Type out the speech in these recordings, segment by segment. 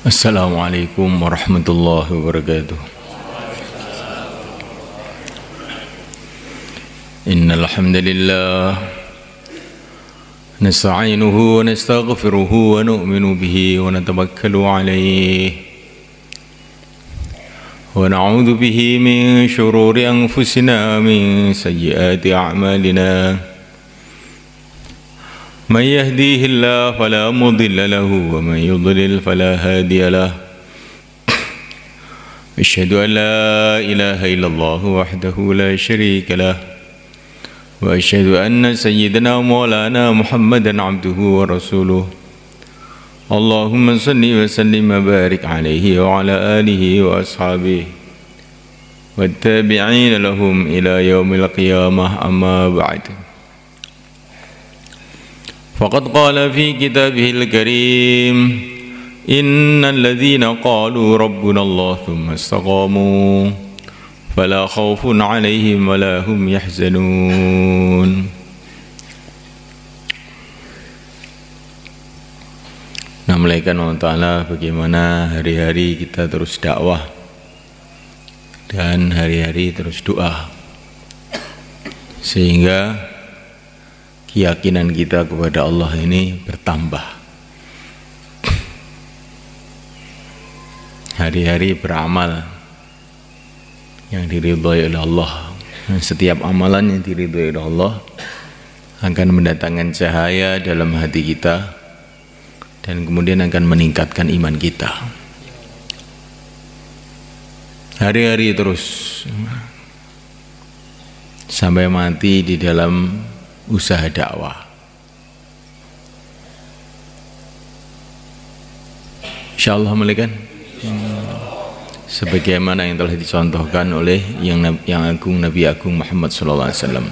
Assalamualaikum warahmatullahi wabarakatuh. Innal hamdalillah nasta'inuhu wa nastaghfiruhu wa nu'minu bihi wa natawakkalu alayhi wa na'udzu bihi min shururi anfusina min sayyiati a'malina. من يهديه الله فلا مضل له ومن يضلل فلا هادي له أشهد أن لا إله إلا الله وحده لا شريك له وأشهد أن سيدنا مولانا محمدا عبده ورسوله اللهم صل وسلم وبارك عليه وعلى آله وأصحابه والتابعين لهم إلى يوم القيامة أما بعد. فقد قال في كتابه الكريم إن الذين قالوا ربنا الله ثم استقاموا فلا خوف عليهم ولا هم يحزنون. Namaikan Allah Ta'ala bagaimana hari-hari kita terus dakwah dan hari-hari terus doa, sehingga keyakinan kita kepada Allah ini bertambah. Hari-hari beramal yang diridhai oleh Allah. Setiap amalan yang diridhai oleh Allah akan mendatangkan cahaya dalam hati kita dan kemudian akan meningkatkan iman kita. Hari-hari terus sampai mati di dalam usaha dakwah. Insyaallah melikan sebagaimana yang telah dicontohkan oleh yang agung, Nabi Agung Muhammad sallallahu alaihi wasallam.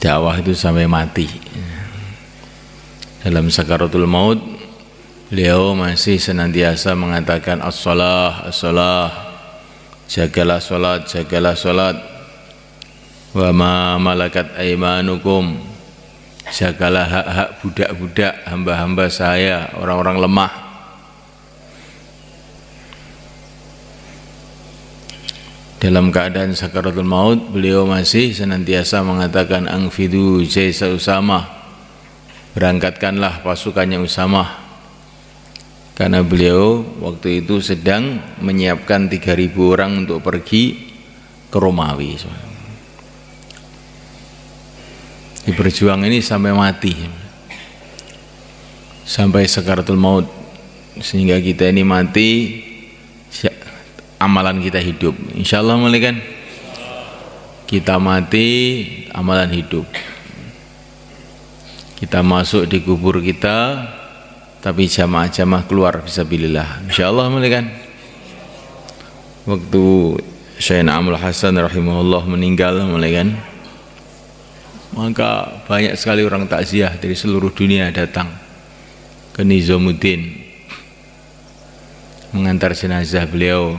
Dakwah itu sampai mati. Dalam sakaratul maut beliau masih senantiasa mengatakan as-shalah, as-shalah, jagalah salat, jagalah salat. Wa ma malakat aimanukum, jagalah hak-hak budak-budak, hamba-hamba saya, orang-orang lemah. Dalam keadaan sakaratul maut beliau masih senantiasa mengatakan angfidu jaisa Usamah, berangkatkanlah pasukannya Usamah, karena beliau waktu itu sedang menyiapkan 3.000 orang untuk pergi ke Romawi. Di berjuang ini sampai mati, sampai sakaratul maut, sehingga kita ini mati, amalan kita hidup. Insyaallah malikan kita mati, amalan hidup. Kita masuk di kubur kita, tapi jamaah-jamaah keluar fisabilillah. Insyaallah malikan. Waktu Syekh Amul Hasan rahimahullah meninggal malikan, maka banyak sekali orang takziah dari seluruh dunia datang ke Nizamuddin mengantar jenazah beliau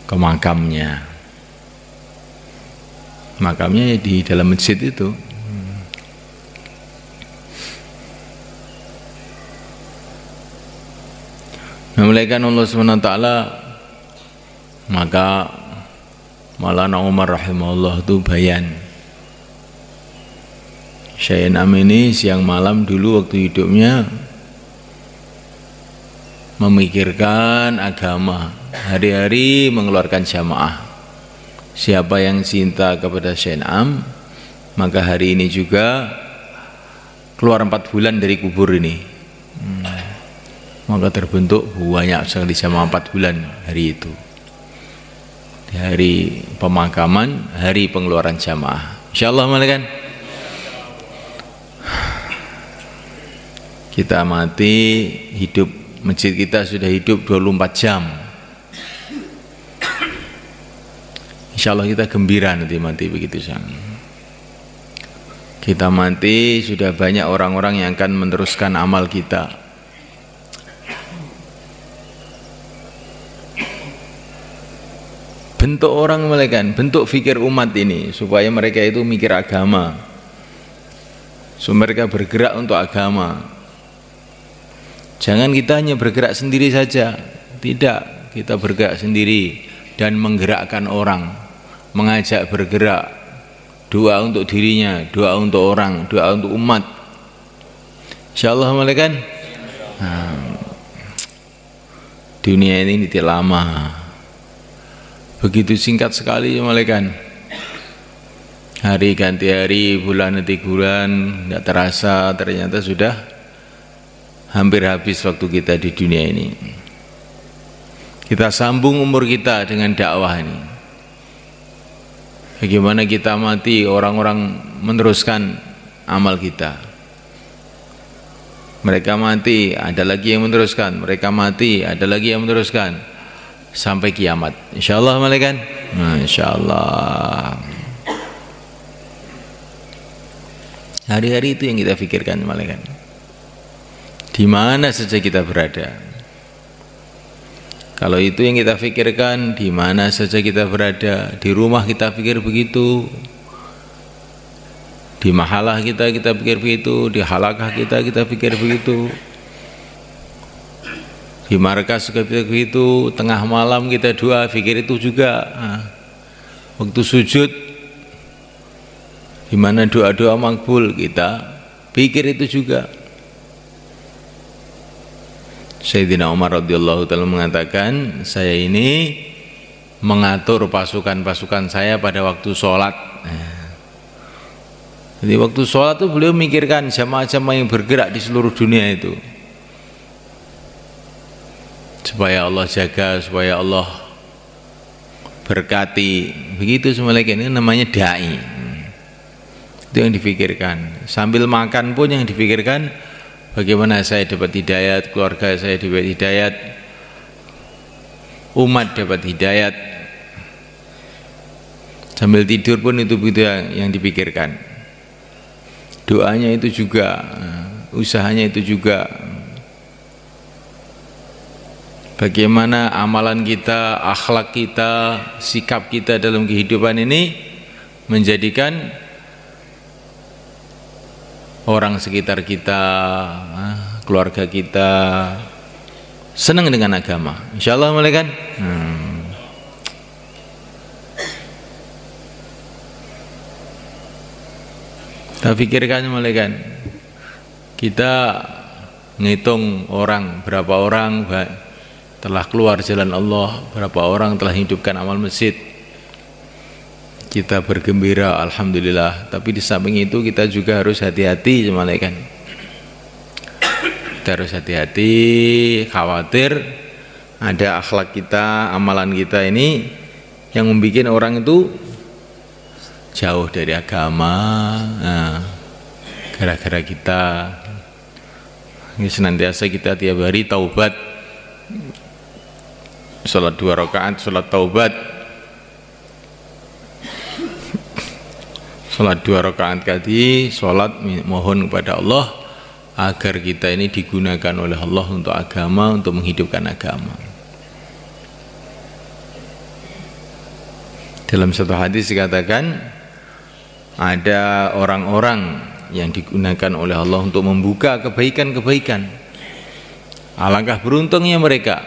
ke makamnya. Makamnya di dalam masjid itu. Memulaikan Allah SWT, maka Maulana Umar rahimahullah itu bayan. Syekh Nam ini siang malam dulu waktu hidupnya memikirkan agama, hari-hari mengeluarkan jamaah. Siapa yang cinta kepada Syekh Nam, maka hari ini juga keluar 4 bulan dari kubur ini. Maka terbentuk banyak sekali jamaah 4 bulan hari itu. Hari pemakaman, hari pengeluaran jamaah. Insyaallah malikan kita mati, hidup, masjid kita sudah hidup 24 jam. Insyaallah kita gembira nanti mati begitu sang. Kita mati, sudah banyak orang-orang yang akan meneruskan amal kita. Bentuk orang malaikat, bentuk fikir umat ini supaya mereka itu mikir agama, So, mereka bergerak untuk agama. Jangan kita hanya bergerak sendiri saja. Tidak, kita bergerak sendiri dan menggerakkan orang, mengajak bergerak, doa untuk dirinya, doa untuk orang, doa untuk umat. Insyaallah malaikat. Dunia ini tidak lama, begitu singkat sekali malaikat. Hari ganti hari, bulan ganti bulan, tidak terasa ternyata sudah hampir habis waktu kita di dunia ini. Kita sambung umur kita dengan dakwah ini. Bagaimana kita mati, orang-orang meneruskan amal kita. Mereka mati, ada lagi yang meneruskan. Mereka mati, ada lagi yang meneruskan. Sampai kiamat. Insyaallah malaikat. Insyaallah. Hari-hari itu yang kita pikirkan malaikat. Di mana saja kita berada. Kalau itu yang kita pikirkan, di mana saja kita berada. Di rumah kita pikir begitu. Di mahalah kita pikir begitu, di halakah kita pikir begitu, di markas kita pikir begitu, tengah malam kita doa pikir itu juga. Waktu sujud, di mana doa-doa makbul kita pikir itu juga. Sayyidina Umar radhiyallahu ta'ala mengatakan, saya ini mengatur pasukan-pasukan saya pada waktu sholat. Jadi waktu sholat itu beliau mikirkan jamaah-jamaah yang bergerak di seluruh dunia itu, supaya Allah jaga, supaya Allah berkati. Begitu semuanya, ini namanya da'i. Itu yang dipikirkan. Sambil makan pun yang dipikirkan, bagaimana saya dapat hidayat, keluarga saya dapat hidayat, umat dapat hidayat. Sambil tidur pun itu begitu yang dipikirkan. Doanya itu juga, usahanya itu juga. Bagaimana amalan kita, akhlak kita, sikap kita dalam kehidupan ini menjadikan orang sekitar kita, keluarga kita senang dengan agama. Insyaallah malaikat. Kita pikirkan malaikat, kita ngitung orang, berapa orang telah keluar jalan Allah, berapa orang telah hidupkan amal masjid. Kita bergembira alhamdulillah, tapi di samping itu kita juga harus hati-hati malaikat. Kita harus hati-hati, khawatir ada akhlak kita, amalan kita ini yang membuat orang itu jauh dari agama. Gara-gara kita ini senantiasa kita tiap hari taubat, sholat 2 rakaat, sholat taubat, sholat 2 rakaat tadi, sholat mohon kepada Allah agar kita ini digunakan oleh Allah untuk agama, untuk menghidupkan agama. Dalam satu hadis dikatakan, ada orang-orang yang digunakan oleh Allah untuk membuka kebaikan-kebaikan. Alangkah beruntungnya mereka.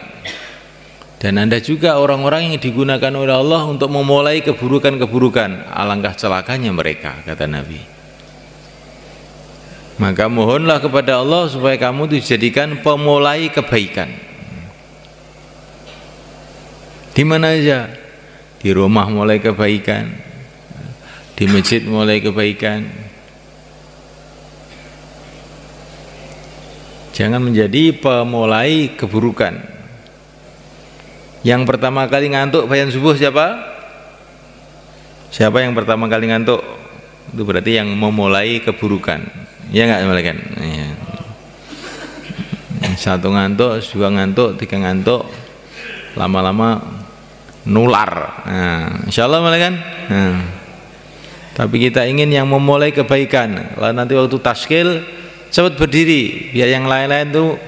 Dan ada juga orang-orang yang digunakan oleh Allah untuk memulai keburukan-keburukan. Alangkah celakanya mereka, kata Nabi. Maka mohonlah kepada Allah supaya kamu dijadikan pemulai kebaikan. Di mana aja, di rumah mulai kebaikan, di masjid mulai kebaikan. Jangan menjadi pemulai keburukan. Yang pertama kali ngantuk bayan subuh siapa? Siapa yang pertama kali ngantuk? Itu berarti yang memulai keburukan. Ya enggak malaikat? Ya. Satu ngantuk, 2 ngantuk, 3 ngantuk, lama-lama nular. Insyaallah malaikat. Tapi kita ingin yang memulai kebaikan. Lalu nanti waktu taskil cepat berdiri, biar yang lain-lain tuh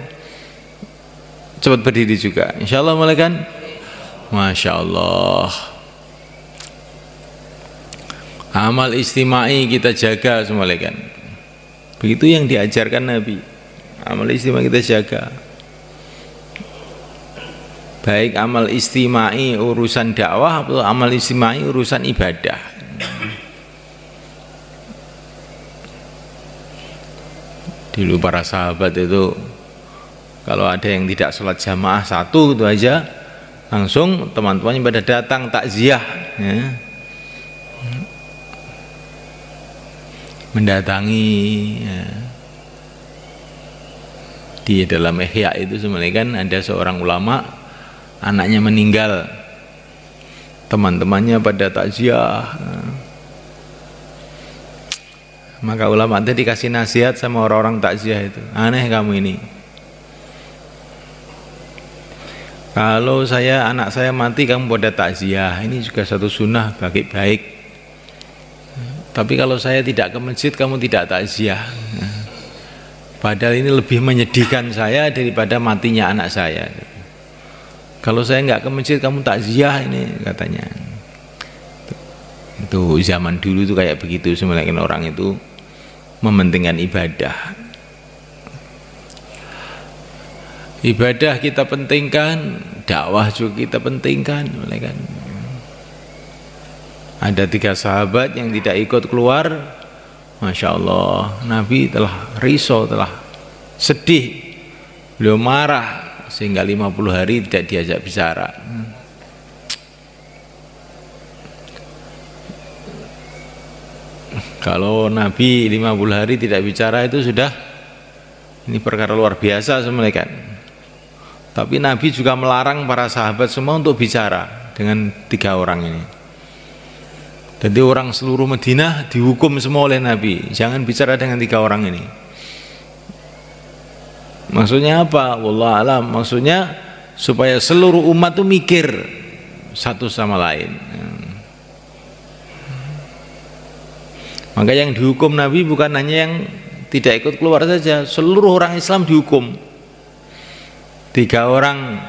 cepat berdiri juga. Insyaallah malaikat. Masya Allah. Amal istimai kita jaga semua malaikat. Begitu yang diajarkan Nabi. Amal istimewa kita jaga. Baik amal istimai urusan dakwah atau amal istimai urusan ibadah. Dulu para sahabat itu kalau ada yang tidak sholat jamaah satu itu aja, langsung teman-temannya pada datang takziah, ya. Mendatangi, ya. Di dalam Ihya itu sebenarnya kan ada seorang ulama, anaknya meninggal, teman-temannya pada takziah, maka ulama itu dikasih nasihat sama orang-orang takziah itu, aneh kamu ini, kalau anak saya mati kamu pada takziah, ini juga satu sunnah baik, tapi kalau saya tidak ke masjid kamu tidak takziah, padahal ini lebih menyedihkan saya daripada matinya anak saya. Kalau saya nggak ke masjid kamu takziah ini, katanya. Itu zaman dulu itu kayak begitu, sebenarnya orang itu mementingkan ibadah. Ibadah kita pentingkan, dakwah juga kita pentingkan, kan. Ada 3 sahabat yang tidak ikut keluar, Masya Allah, Nabi telah risau, telah sedih, beliau marah sehingga 50 hari tidak diajak bicara. Kalau Nabi 50 hari tidak bicara itu sudah, ini perkara luar biasa sebenarnya kan. Tapi Nabi juga melarang para sahabat semua untuk bicara dengan 3 orang ini. Jadi orang seluruh Madinah dihukum semua oleh Nabi, jangan bicara dengan 3 orang ini. Maksudnya apa? Wallahu alam. Maksudnya supaya seluruh umat itu mikir satu sama lain. Maka yang dihukum Nabi bukan hanya yang tidak ikut keluar saja, seluruh orang Islam dihukum. 3 orang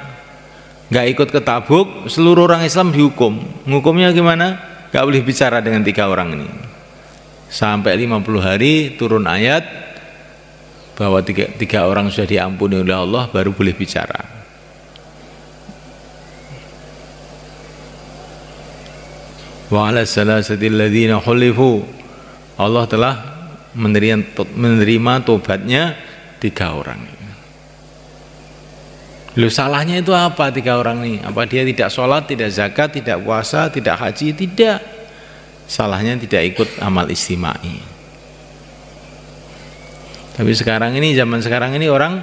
nggak ikut ke Tabuk, seluruh orang Islam dihukum. Hukumnya gimana? Nggak boleh bicara dengan 3 orang ini. Sampai 50 hari turun ayat bahwa 3 orang sudah diampuni oleh Allah, baru boleh bicara. Wa 'ala salasatil ladzina khulifu, Allah telah menerima tobatnya 3 orang. Lalu salahnya itu apa 3 orang ini? Apa dia tidak sholat, tidak zakat, tidak puasa, tidak haji? Tidak. Salahnya tidak ikut amal istimai. Tapi sekarang ini, zaman sekarang ini orang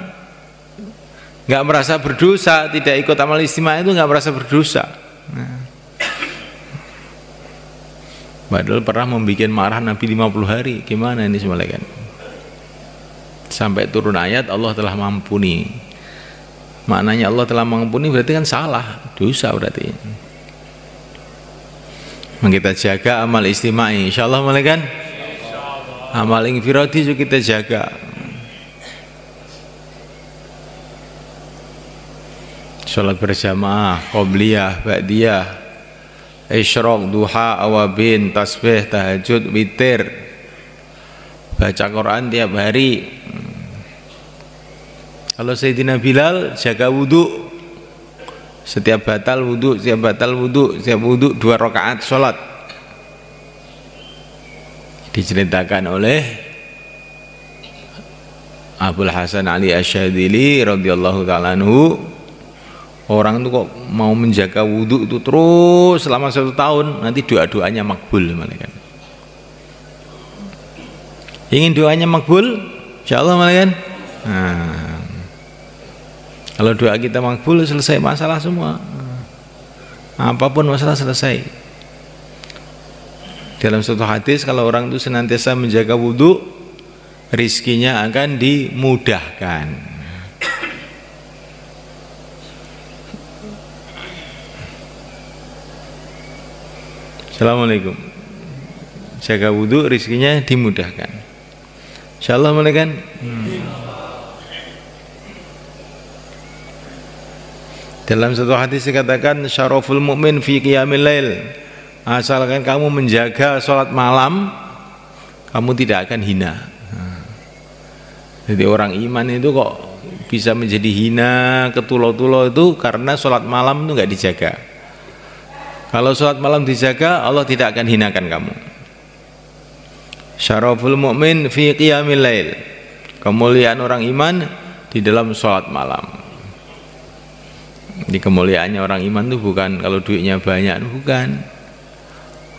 nggak merasa berdosa, tidak ikut amal istimai itu nggak merasa berdosa. Nah. Padahal pernah membuat marah Nabi 50 hari. Gimana ini semuanya kan? Sampai turun ayat Allah telah mengampuni. Maknanya Allah telah mengampuni berarti kan salah, dosa berarti. Kita jaga amal istimai, insyaallah mulai kan? Amal infiradi juga kita jaga. Salat berjamaah, qobliyah, ba'diyah, isyraq, duha, awabin, tasbih, tahajud, witir, baca Quran tiap hari. Kalau Sayyidina Bilal jaga wudhu, setiap batal wudhu, setiap wudhu 2 rakaat sholat. Diceritakan oleh Abul Hasan Ali Asyadili radhiyallahu ta'ala anhu, orang itu kok mau menjaga wudhu itu terus selama 1 tahun, nanti doa-doanya makbul. Kan? Ingin doanya makbul? Insyaallah kan? Nah, kalau doa kita makbul, selesai masalah semua. Apapun masalah selesai. Dalam suatu hadis, kalau orang itu senantiasa menjaga wudhu, rizkinya akan dimudahkan. Assalamualaikum. Jaga wudhu, rizkinya dimudahkan. Insyaallah mulai kan? Dalam satu hadis dikatakan syaraful mu'min fi qiyamil lail, asalkan kamu menjaga sholat malam, kamu tidak akan hina. Jadi orang iman itu kok bisa menjadi hina, ketulo-tulo itu karena sholat malam itu nggak dijaga. Kalau sholat malam dijaga, Allah tidak akan hinakan kamu. Syaraful mu'min fi qiyamil lail. Kemuliaan orang iman di dalam sholat malam. Di kemuliaannya orang iman itu bukan kalau duitnya banyak, bukan.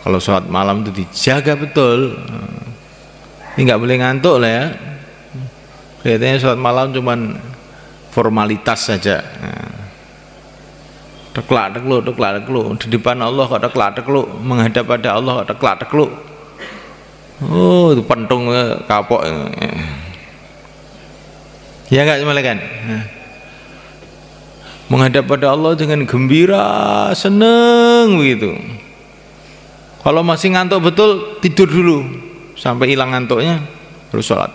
Kalau sholat malam itu dijaga betul. Ini nggak boleh ngantuk lah ya. Kelihatannya sholat malam cuman formalitas saja. Teklak tekluk di depan Allah kok teklak tekluk, menghadap pada Allah kok teklak tekluk. Oh, itu pentung kapok. Ya enggak semalekan. Menghadap pada Allah dengan gembira, seneng begitu. Kalau masih ngantuk betul, tidur dulu sampai hilang ngantuknya, terus sholat.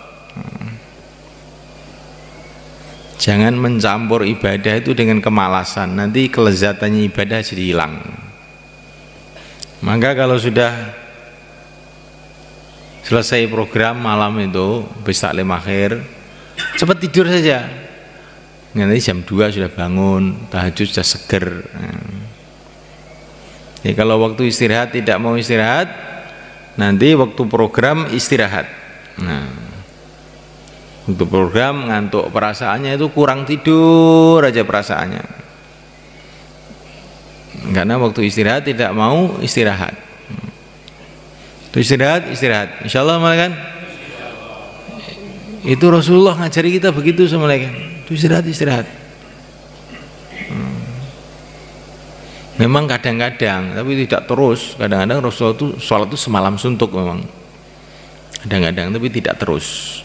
Jangan mencampur ibadah itu dengan kemalasan, nanti kelezatannya ibadah jadi hilang. Maka kalau sudah selesai program malam itu, bis taklim akhir, cepat tidur saja. Nanti jam 2 sudah bangun, tahajud sudah seger. Jadi kalau waktu istirahat tidak mau istirahat, nanti waktu program istirahat. Untuk program ngantuk, perasaannya itu kurang tidur aja perasaannya. Karena waktu istirahat tidak mau istirahat. Itu istirahat. Insyaallah malaikat. Itu Rasulullah ngajari kita begitu sama malaikat. Itu istirahat. Memang kadang-kadang, tapi tidak terus. Kadang-kadang Rasulullah itu sholat itu semalam suntuk memang. Kadang-kadang, tapi tidak terus.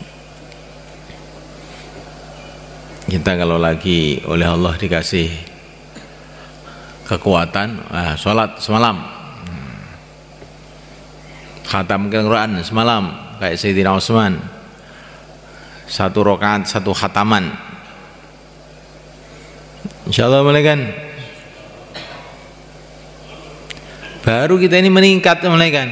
Kita kalau lagi oleh Allah dikasih kekuatan, sholat semalam, khatamkan Quran semalam, kayak Sayyidina Utsman, 1 rakaat 1 khataman. Insyaallah malaikat. Baru kita ini meningkat malaikat.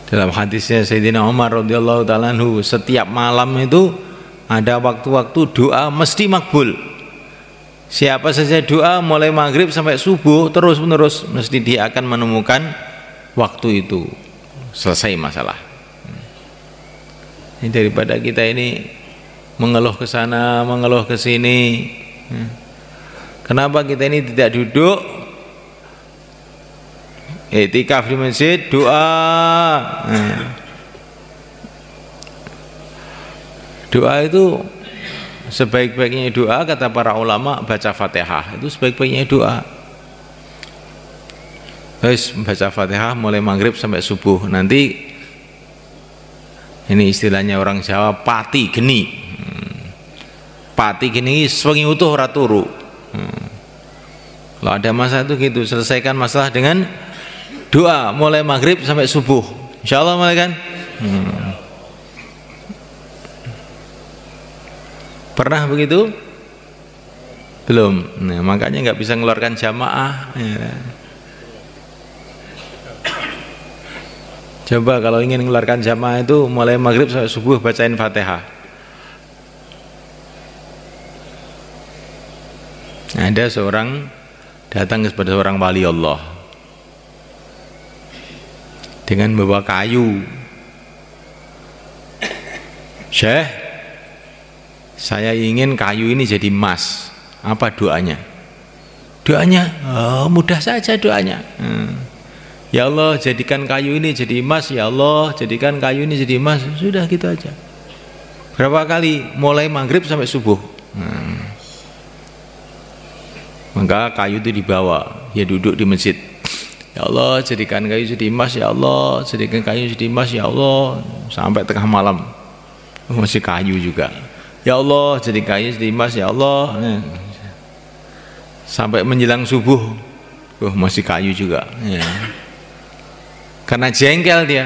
Dalam hadisnya Sayyidina Umar radhiyallahu ta'ala anhu, setiap malam itu ada waktu-waktu doa mesti makbul. Siapa saja doa mulai maghrib sampai subuh terus menerus, mesti dia akan menemukan waktu itu selesai masalah. Ini daripada kita ini mengeluh ke sana, mengeluh ke sini. Kenapa kita ini tidak duduk iktikaf di masjid, doa. Doa itu sebaik-baiknya doa, kata para ulama, baca Fatihah. Itu sebaik-baiknya doa. Terus baca Fatihah mulai maghrib sampai subuh. Nanti ini istilahnya orang Jawa, pati geni. Pati geni sewengi utuh ora turu. Kalau ada masalah itu gitu, selesaikan masalah dengan doa mulai maghrib sampai subuh. Insyaallah malaikat. Pernah begitu? Belum. Nah, makanya nggak bisa mengeluarkan jamaah. Coba kalau ingin mengeluarkan jamaah itu mulai maghrib sampai subuh bacain Fatihah. Ada seorang datang kepada seorang wali Allah dengan membawa kayu. Syekh, saya ingin kayu ini jadi emas. Apa doanya? Doanya, mudah saja doanya. Ya Allah, jadikan kayu ini jadi emas. Ya Allah, jadikan kayu ini jadi emas. Sudah gitu aja. Berapa kali? Mulai maghrib sampai subuh. Maka kayu itu dibawa. Dia duduk di masjid. Ya Allah, jadikan kayu jadi emas. Ya Allah, jadikan kayu jadi emas. Ya Allah, sampai tengah malam masih kayu juga. Ya Allah, jadi kayu jadi emas. Ya Allah, sampai menjelang subuh masih kayu juga. Ya. Karena jengkel dia.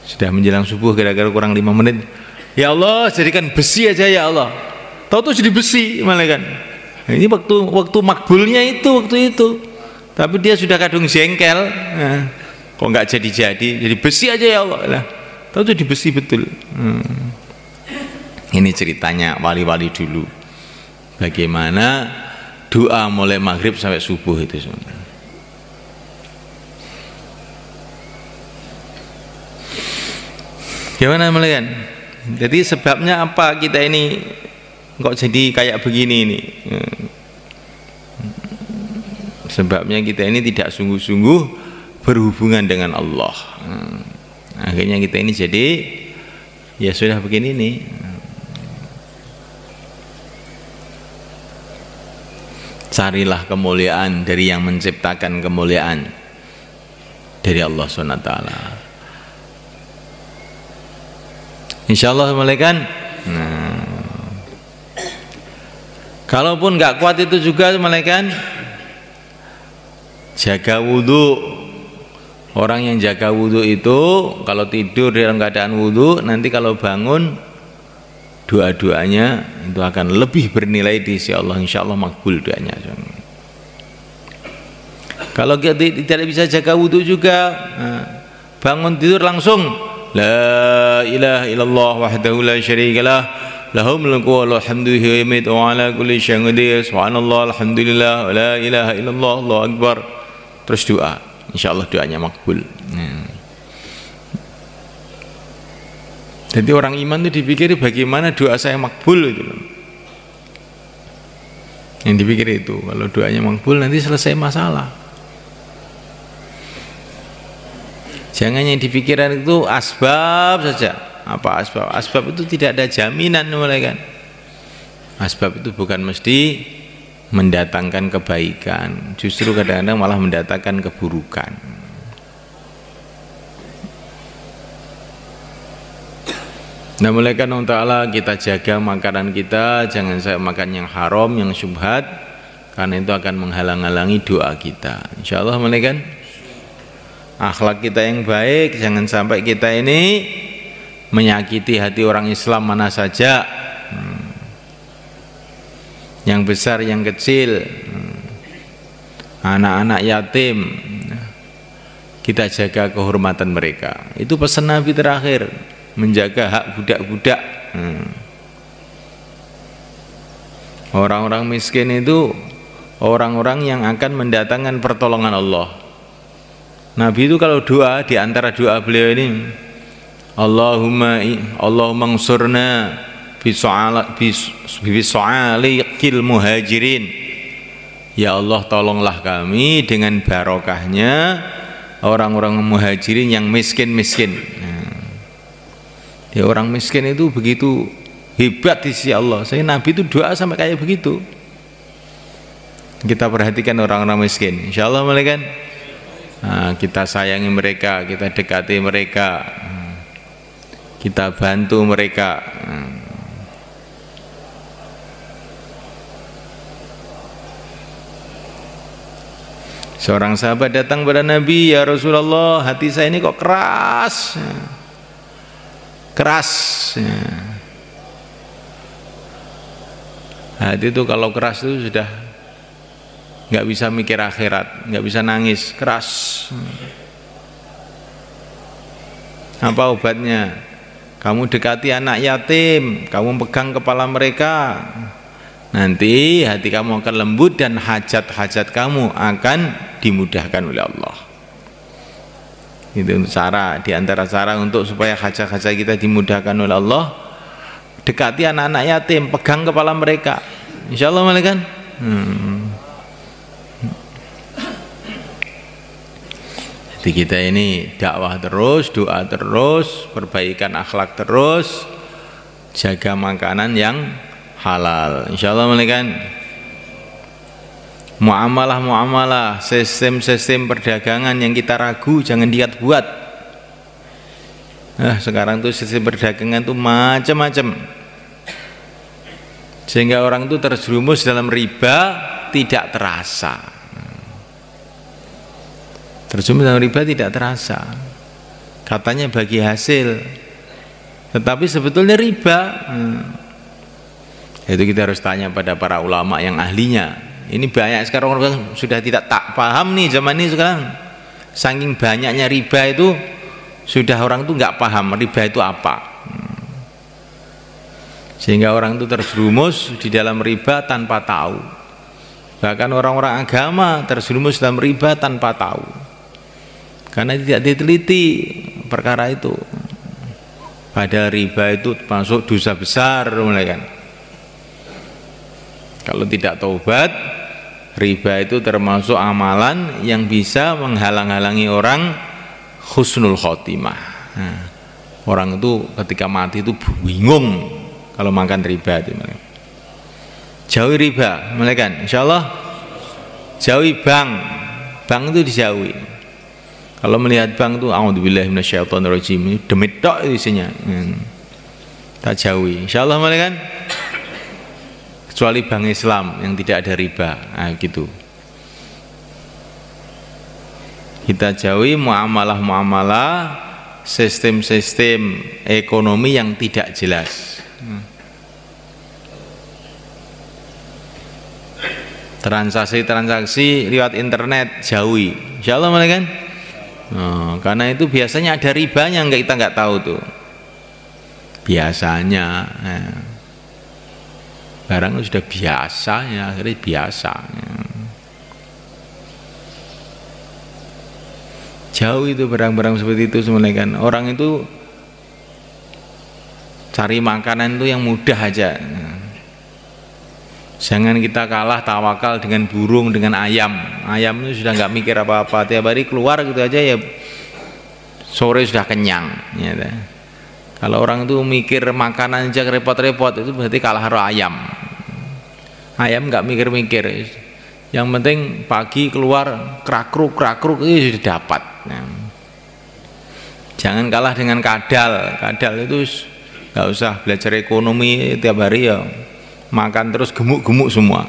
Sudah menjelang subuh kira-kira kurang 5 menit. Ya Allah, jadikan besi aja ya Allah. Tahu tuh jadi besi malaikat. Nah, ini waktu makbulnya itu waktu itu. Tapi dia sudah kadung jengkel. Nah, Kok nggak jadi besi aja ya Allah lah. Tahu tuh di besi betul. Ini ceritanya wali-wali dulu. Bagaimana doa mulai maghrib sampai subuh itu sebenarnya. Gimana melihat? Jadi sebabnya apa kita ini kok jadi kayak begini ini? Sebabnya kita ini tidak sungguh-sungguh berhubungan dengan Allah. Akhirnya kita ini jadi ya sudah begini nih. Carilah kemuliaan dari yang menciptakan kemuliaan, dari Allah SWT. Insyaallah malaikat. Kalaupun nggak kuat itu juga malaikat, jaga wudhu. Orang yang jaga wudhu itu kalau tidur dalam keadaan wudhu, nanti kalau bangun doa-doanya itu akan lebih bernilai di sisi Allah. Insyaallah makbul doanya. Kalau kita tidak bisa jaga wudhu juga, bangun tidur langsung la ilaha illallah wahdahu la syarikalah lahul mulku wa lahul hamdu wa yumiitu wa ala kulli syai'in qadir subhanallah alhamdulillah wa la ilaha illallah Allahu akbar. Terus doa, insyaallah doanya makbul. Jadi orang iman itu dipikir bagaimana doa saya makbul itu loh. Yang dipikir itu kalau doanya makbul nanti selesai masalah. Jangan yang dipikiran itu asbab saja. Apa asbab? Asbab itu tidak ada jaminan malaikat. Asbab itu bukan mesti mendatangkan kebaikan, justru kadang-kadang malah mendatangkan keburukan. Nah, malaikat Allah Ta'ala kita jaga makanan kita, jangan saya makan yang haram, yang syubhat, karena itu akan menghalang-halangi doa kita. Insyaallah malaikat. Akhlak kita yang baik, jangan sampai kita ini menyakiti hati orang Islam mana saja, yang besar yang kecil, anak-anak yatim, kita jaga kehormatan mereka. Itu pesan Nabi terakhir, menjaga hak budak-budak. Orang-orang miskin itu orang-orang yang akan mendatangkan pertolongan Allah. Nabi itu kalau doa, di antara doa beliau ini, Allahumma ansurna biso'alikil muhajirin. Ya Allah, tolonglah kami dengan barokahnya orang-orang muhajirin yang miskin-miskin. Ya, orang miskin itu begitu hebat di sisi Allah. Saya Nabi itu doa sampai kayak begitu. Kita perhatikan orang-orang miskin. Insyaallah malaikat. Kita sayangi mereka, kita dekati mereka, kita bantu mereka. Seorang sahabat datang pada Nabi, ya Rasulullah, hati saya ini kok keras. Hati itu kalau keras itu sudah nggak bisa mikir akhirat, nggak bisa nangis, keras. Apa obatnya? Kamu dekati anak yatim, kamu pegang kepala mereka, nanti hati kamu akan lembut dan hajat-hajat kamu akan dimudahkan oleh Allah. Itu cara, di antara cara untuk supaya hajat-hajat kita dimudahkan oleh Allah, dekati anak-anak yatim, pegang kepala mereka. Insyaallah malaikat. Jadi kita ini dakwah terus, doa terus, perbaikan akhlak terus, jaga makanan yang halal. Insyaallah malaikat. Muamalah, sistem perdagangan yang kita ragu jangan diat buat. Sekarang tuh sistem perdagangan tuh macam-macam, sehingga orang itu terjerumus dalam riba tidak terasa. Terjerumus dalam riba tidak terasa. Katanya bagi hasil, tetapi sebetulnya riba. Itu kita harus tanya pada para ulama yang ahlinya. Ini banyak sekarang orang sudah tidak paham nih zaman ini sekarang. saking banyaknya riba itu sudah orang tuh nggak paham riba itu apa. Sehingga orang itu terjerumus di dalam riba tanpa tahu. Bahkan orang-orang agama terjerumus dalam riba tanpa tahu. Karena tidak diteliti perkara itu. Padahal riba itu masuk dosa besar, mulai kan. Kalau tidak taubat, riba itu termasuk amalan yang bisa menghalang-halangi orang husnul khotimah. Nah, orang itu ketika mati itu bingung kalau makan riba itu. Jauhi riba, mulai kan. Insyaallah jauhi bank itu dijauhi. Kalau melihat bank itu a'udzubillahi minasyaitonirrajim, demit tok isinya. Tak jauhi. Insyaallah mulai kan. Kecuali bank Islam yang tidak ada riba. Nah, gitu. Kita jauhi muamalah-muamalah, sistem-sistem ekonomi yang tidak jelas. Transaksi-transaksi lewat internet jauhi. Insyaallah mulai kan. Karena itu biasanya ada ribanya, kita nggak tahu tuh biasanya. Barang itu sudah biasa ya, akhirnya biasa. Jauh itu barang-barang seperti itu sebenarnya kan. Orang itu cari makanan itu yang mudah aja. Jangan kita kalah tawakal dengan burung, dengan ayam. Ayam itu sudah nggak mikir apa-apa, tiap hari keluar gitu aja ya, sore sudah kenyang. Ya, kalau orang itu mikir makanan aja repot-repot, itu berarti kalah ayam. Ayam nggak mikir-mikir, yang penting pagi keluar krakruk itu sudah dapat. Nah, jangan kalah dengan kadal. Kadal itu nggak usah belajar ekonomi tiap hari ya. Makan terus gemuk-gemuk semua.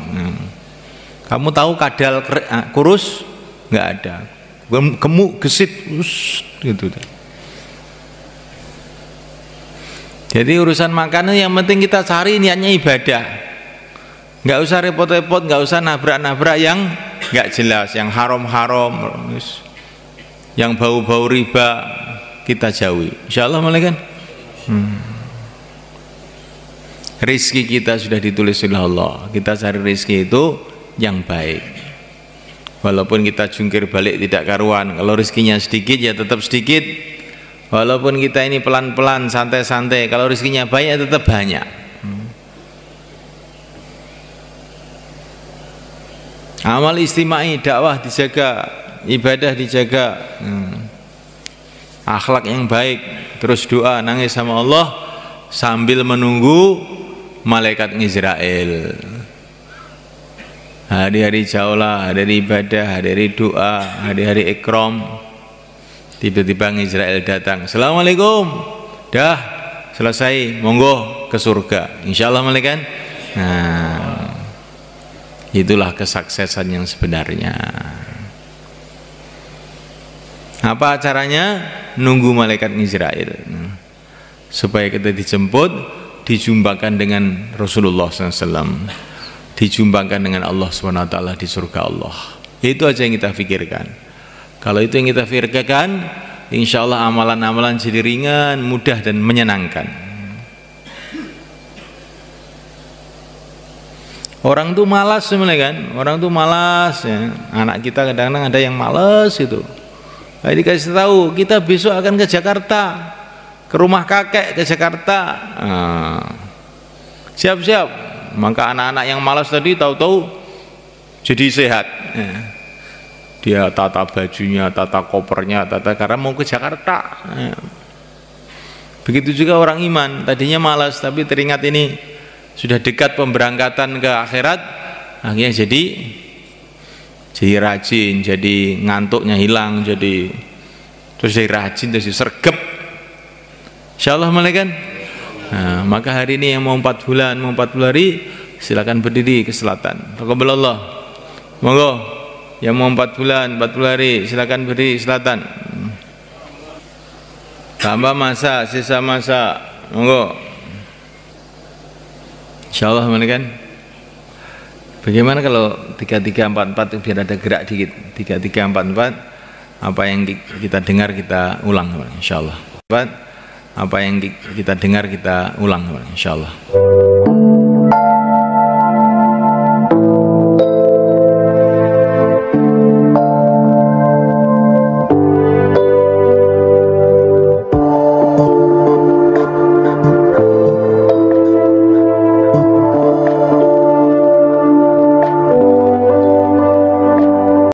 Kamu tahu kadal kurus? Nggak ada. Gemuk, gesit, gitu. Jadi urusan makanan yang penting kita cari niatnya ibadah. Nggak usah repot-repot, nggak usah nabrak-nabrak yang nggak jelas, yang haram-haram, yang bau-bau riba kita jauhi. Insyaallah mulai kan. Rizki kita sudah ditulis oleh Allah. Kita cari rizki itu yang baik. Walaupun kita jungkir balik tidak karuan, kalau rizkinya sedikit ya tetap sedikit. Walaupun kita ini pelan-pelan, santai-santai, kalau rizkinya baik ya tetap banyak. Amal istimai, dakwah dijaga, ibadah dijaga, akhlak yang baik, terus doa, nangis sama Allah sambil menunggu malaikat Israel. Hari-hari jauhlah, hari ibadah, hari doa, hari-hari ikram. Tiba-tiba Israel datang, assalamualaikum, dah selesai, monggo ke surga. Insyaallah malaikat. Nah, itulah kesuksesan yang sebenarnya. Apa caranya? Nunggu malaikat Israel supaya kita dijemput, dijumpakan dengan Rasulullah SAW, dijumpakan dengan Allah SWT di surga Allah. Itu aja yang kita pikirkan. Kalau itu yang kita pikirkan, insya Allah amalan-amalan jadi ringan, mudah dan menyenangkan. Orang tuh malas sebenarnya kan, orang tuh malas ya. Anak kita kadang-kadang ada yang malas itu. Nah, dikasih tahu kita besok akan ke Jakarta, ke rumah kakek ke Jakarta. Siap-siap. Maka anak-anak yang malas tadi tahu-tahu jadi sehat. Dia tata bajunya, tata kopernya, karena mau ke Jakarta. Begitu juga orang iman, tadinya malas tapi teringat ini sudah dekat pemberangkatan ke akhirat, akhirnya jadi rajin, jadi ngantuknya hilang, terus jadi rajin, terus sergap. Insyaallah malaikat. Nah, maka hari ini yang mau 4 bulan, mau 40 hari, silakan berdiri ke selatan. Taqabbalallah. Monggo. Yang mau 4 bulan, 40 hari, silakan berdiri ke selatan. Tambah masa, sisa masa. Monggo. Insyaallah malaikat. Bagaimana kalau 3344 biar ada gerak dikit. 3344. apa yang kita dengar kita ulang, insyaallah. Apa yang kita dengar kita ulang, insyaallah.